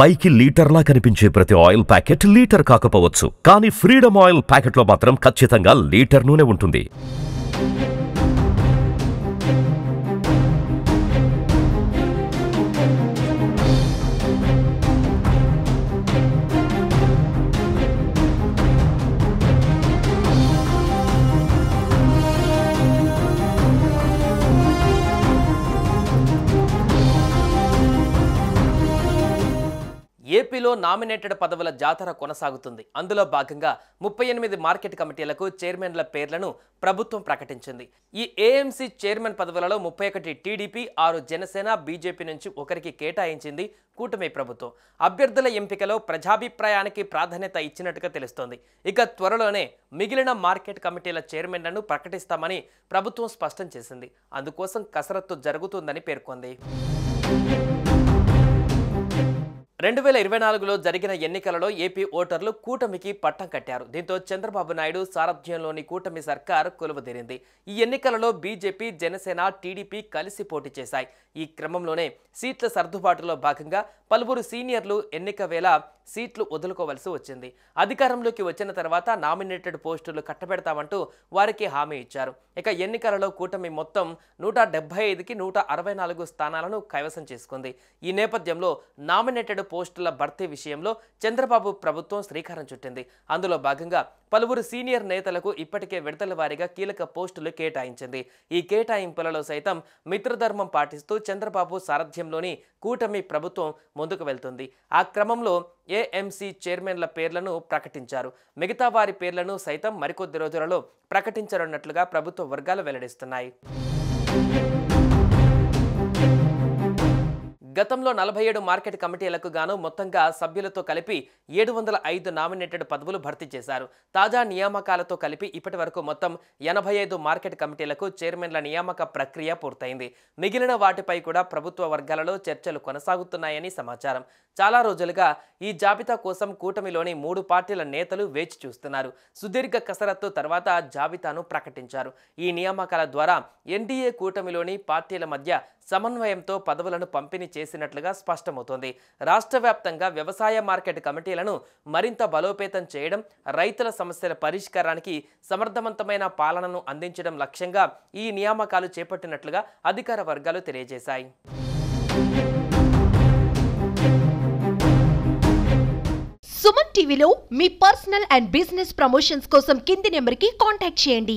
పైకి లీటర్లా కనిపించే ప్రతి ఆయిల్ ప్యాకెట్ లీటర్ కాకపోవచ్చు, కానీ ఫ్రీడమ్ ఆయిల్ ప్యాకెట్లో మాత్రం ఖచ్చితంగా లీటర్ నూనె ఉంటుంది. ఏపీలో నామినేటెడ్ పదవుల జాతర కొనసాగుతుంది. అందులో భాగంగా 38 మార్కెట్ కమిటీలకు చైర్మన్ల పేర్లను ప్రభుత్వం ప్రకటించింది. ఈ ఏఎంసీ చైర్మన్ పదవులలో 31 టీడీపీ, 6 జనసేన, బీజేపీ నుంచి ఒకరికి కేటాయించింది కూటమి ప్రభుత్వం. అభ్యర్థుల ఎంపికలో ప్రజాభిప్రాయానికి ప్రాధాన్యత ఇచ్చినట్టుగా తెలుస్తోంది. ఇక త్వరలోనే మిగిలిన మార్కెట్ కమిటీల చైర్మన్లను ప్రకటిస్తామని ప్రభుత్వం స్పష్టం చేసింది. అందుకోసం కసరత్తు జరుగుతుందని పేర్కొంది. 2024లో జరిగిన ఎన్నికలలో ఏపీ ఓటర్లు కూటమికి పట్టం కట్టారు. దీంతో చంద్రబాబు నాయుడు సారథ్యంలోని కూటమి సర్కార్ కొలువుదీరింది. ఈ ఎన్నికలలో బీజేపీ, జనసేన, టీడీపీ కలిసి పోటీ చేశాయి. ఈ క్రమంలోనే సీట్ల సర్దుబాటులో భాగంగా పలువురు సీనియర్లు ఎన్నిక వేళ సీట్లు వదులుకోవలసి వచ్చింది. అధికారంలోకి వచ్చిన తర్వాత నామినేటెడ్ పోస్టులు కట్టబెడతామంటూ వారికి హామీ ఇచ్చారు. ఇక ఎన్నికలలో కూటమి మొత్తం 175కి 164 స్థానాలను కైవసం చేసుకుంది. ఈ నేపథ్యంలో నామినేటెడ్ పోస్టుల భర్తీ విషయంలో చంద్రబాబు ప్రభుత్వం శ్రీకారం చుట్టింది. అందులో భాగంగా పలువురు సీనియర్ నేతలకు ఇప్పటికే విడతల వారీగా కీలక పోస్టులు కేటాయించింది. ఈ కేటాయింపులలో సైతం మిత్రధర్మం పాటిస్తూ చంద్రబాబు సారథ్యంలోని కూటమి ప్రభుత్వం ముందుకు వెళ్తుంది. ఆ క్రమంలో ఏఎంసీ చైర్మన్ల పేర్లను ప్రకటించారు. మిగతా వారి పేర్లను సైతం మరికొద్ది రోజులలో ప్రకటించనున్నట్లుగా ప్రభుత్వ వర్గాలు వెల్లడిస్తున్నాయి. గతంలో 47 మార్కెట్ కమిటీలకు గాను మొత్తంగా సభ్యులతో కలిపి 705 నామినేటెడ్ పదవులు భర్తీ చేశారు. తాజా నియామకాలతో కలిపి ఇప్పటి వరకు మొత్తం 85 మార్కెట్ కమిటీలకు చైర్మన్ల నియామక ప్రక్రియ పూర్తయింది. మిగిలిన వాటిపై కూడా ప్రభుత్వ వర్గాలలో చర్చలు కొనసాగుతున్నాయని సమాచారం. చాలా రోజులుగా ఈ జాబితా కోసం కూటమిలోని 3 పార్టీల నేతలు వేచి చూస్తున్నారు. సుదీర్ఘ కసరత్తు తర్వాత జాబితాను ప్రకటించారు. ఈ నియామకాల ద్వారా ఎన్డీఏ కూటమిలోని పార్టీల మధ్య సమన్వయంతో పదవులను పంపిణీ చేసినట్లుగా స్పష్టమవుతోంది. రాష్ట్ర వ్యాప్తంగా వ్యవసాయ మార్కెట్ కమిటీలను మరింత బలోపేతం చేయడం, రైతుల సమస్యల పరిష్కారానికి సమర్థవంతమైన పాలనను అందించడం లక్ష్యంగా ఈ నియామకాలు చేపట్టినట్లుగా అధికార వర్గాలు తెలియజేశాయి. సుమన్ టీవీలో మీ పర్సనల్ అండ్ బిజినెస్ ప్రమోషన్స్ కోసం కింది నెంబర్కి కాంటాక్ట్ చేయండి.